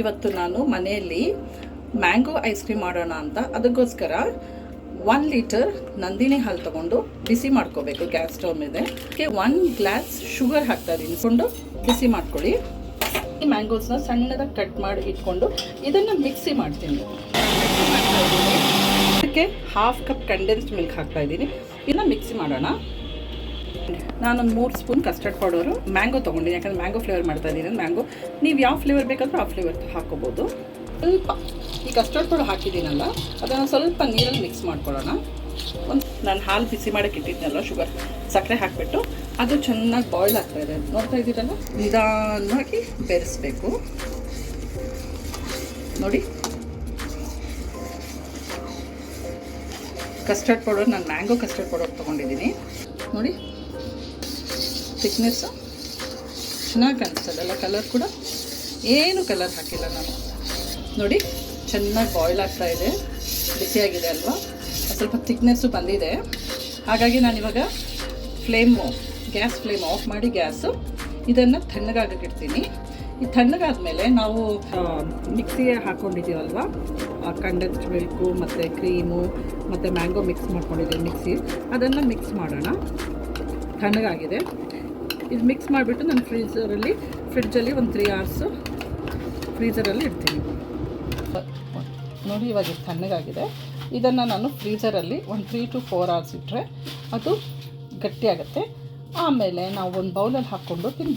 ಇವತ್ತು ನಾನು ಮನೆಯಲ್ಲಿ ಮ್ಯಾಂಗೋ ಐಸ್ ಕ್ರೀಮ್ ಮಾಡೋಣ ಅಂತ ಅದಕ್ಕೋಸ್ಕರ 1 ಲೀಟರ್ ನಂದಿನಿ ಹಾಲು ತೊಗೊಂಡು ಬಿಸಿ ಮಾಡ್ಕೋಬೇಕು ಗ್ಯಾಸ್ ಸ್ಟವ್ ಮೇಲೆ. 1 ಗ್ಲಾಸ್ ಶುಗರ್ ಹಾಕ್ತಾ ಇದ್ದೀನಿ, ಕೊಂಡು ಬಿಸಿ ಮಾಡ್ಕೊಳ್ಳಿ. ಈ ಮ್ಯಾಂಗೋಸ್ನ ಸಣ್ಣದಾಗಿ ಕಟ್ ಮಾಡಿ ಇಟ್ಕೊಂಡು ಇದನ್ನು ಮಿಕ್ಸಿ ಮಾಡ್ತೀನಿ. ಅದಕ್ಕೆ 1/2 ಕಪ್ ಕಂಡೆನ್ಸ್ಡ್ ಮಿಲ್ಕ್ ಹಾಕ್ತಾ ಇದ್ದೀನಿ. ಇದನ್ನ ಮಿಕ್ಸಿ ಮಾಡೋಣ. ನಾನೊಂದು 3 ಸ್ಪೂನ್ ಕಸ್ಟರ್ಡ್ ಪೌಡರು ಮ್ಯಾಂಗೋ ತೊಗೊಂಡಿದ್ದೀನಿ, ಯಾಕಂದರೆ ಮ್ಯಾಂಗೋ ಫ್ಲೇವರ್ ಮಾಡ್ತಾ ಇದ್ದೀನಿ. ಮ್ಯಾಂಗೋ ನೀವು ಯಾವ ಫ್ಲೇವರ್ ಬೇಕಾದರೂ ಆ ಫ್ಲೇವರ್ ಹಾಕ್ಕೋಬೋದು. ಸ್ವಲ್ಪ ಈ ಕಸ್ಟರ್ಡ್ ಪೌಡರ್ ಹಾಕಿದ್ದೀನಲ್ಲ, ಅದನ್ನು ಸ್ವಲ್ಪ ನೀರಲ್ಲಿ ಮಿಕ್ಸ್ ಮಾಡ್ಕೊಳ್ಳೋಣ. ನಾನು ಹಾಲು ಬಿಸಿ ಮಾಡೋಕ್ಕೆ ಇಟ್ಟಿದ್ನಲ್ಲ, ಸಕ್ಕರೆ ಹಾಕಿಬಿಟ್ಟು ಅದು ಚೆನ್ನಾಗಿ ಬಾಯ್ಲ್ ಆಗ್ತಾಯಿದೆ, ನೋಡ್ತಾ ಇದ್ದೀರಲ್ಲ. ನಿಧಾನವಾಗಿ ಬೆರೆಸ್ಬೇಕು ನೋಡಿ. ಕಸ್ಟರ್ಡ್ ಪೌಡರ್ ನಾನು ಮ್ಯಾಂಗೋ ಕಸ್ಟರ್ಡ್ ಪೌಡರ್ ತೊಗೊಂಡಿದ್ದೀನಿ ನೋಡಿ. ಥಿಕ್ನೆಸ್ಸು ಚೆನ್ನಾಗಿ ಕಾಣಿಸ್ತದಲ್ಲ, ಕಲರ್ ಕೂಡ ಏನು ಕಲರ್ ಹಾಕಿಲ್ಲ ನಾನು ನೋಡಿ. ಚೆನ್ನಾಗಿ ಬಾಯ್ಲ್ ಆಗ್ತಾಯಿದೆ, ಬಿಸಿಯಾಗಿದೆ ಅಲ್ವಾ, ಸ್ವಲ್ಪ ಥಿಕ್ನೆಸ್ಸು ಬಂದಿದೆ. ಹಾಗಾಗಿ ನಾನಿವಾಗ ಗ್ಯಾಸ್ ಫ್ಲೇಮ್ ಆಫ್ ಮಾಡಿ ಇದನ್ನು ತಣ್ಣಗಾಗಿಡ್ತೀನಿ. ಈ ತಣ್ಣಗಾದ್ಮೇಲೆ ನಾವು ಮಿಕ್ಸಿಗೆ ಹಾಕ್ಕೊಂಡಿದ್ದೀವಲ್ವ, ಕಂಡೆನ್ಸ್ಡ್ ಮಿಲ್ಕು ಮತ್ತು ಕ್ರೀಮು ಮತ್ತು ಮ್ಯಾಂಗೋ ಮಿಕ್ಸ್ ಮಾಡ್ಕೊಂಡಿದ್ದೀವಿ ಮಿಕ್ಸಿ, ಅದನ್ನು ಮಿಕ್ಸ್ ಮಾಡೋಣ. ತಣ್ಣಗಾಗಿದೆ, ಇದು ಮಿಕ್ಸ್ ಮಾಡಿಬಿಟ್ಟು ನಾನು ಫ್ರಿಡ್ಜಲ್ಲಿ ಒಂದು 3 hours ಫ್ರೀಝರಲ್ಲಿ ಇಡ್ತೀನಿ ನೋಡಿ. ಇವಾಗ ಇದು ತಣ್ಣಗಾಗಿದೆ. ಇದನ್ನು ನಾನು ಫ್ರೀಝರಲ್ಲಿ ಒಂದು 3 to 4 hours ಇಟ್ಟರೆ ಅದು ಗಟ್ಟಿಯಾಗುತ್ತೆ. ಆಮೇಲೆ ನಾವು ಒಂದು ಬೌಲಲ್ಲಿ ಹಾಕ್ಕೊಂಡು ತಿನ್ಬೋದು.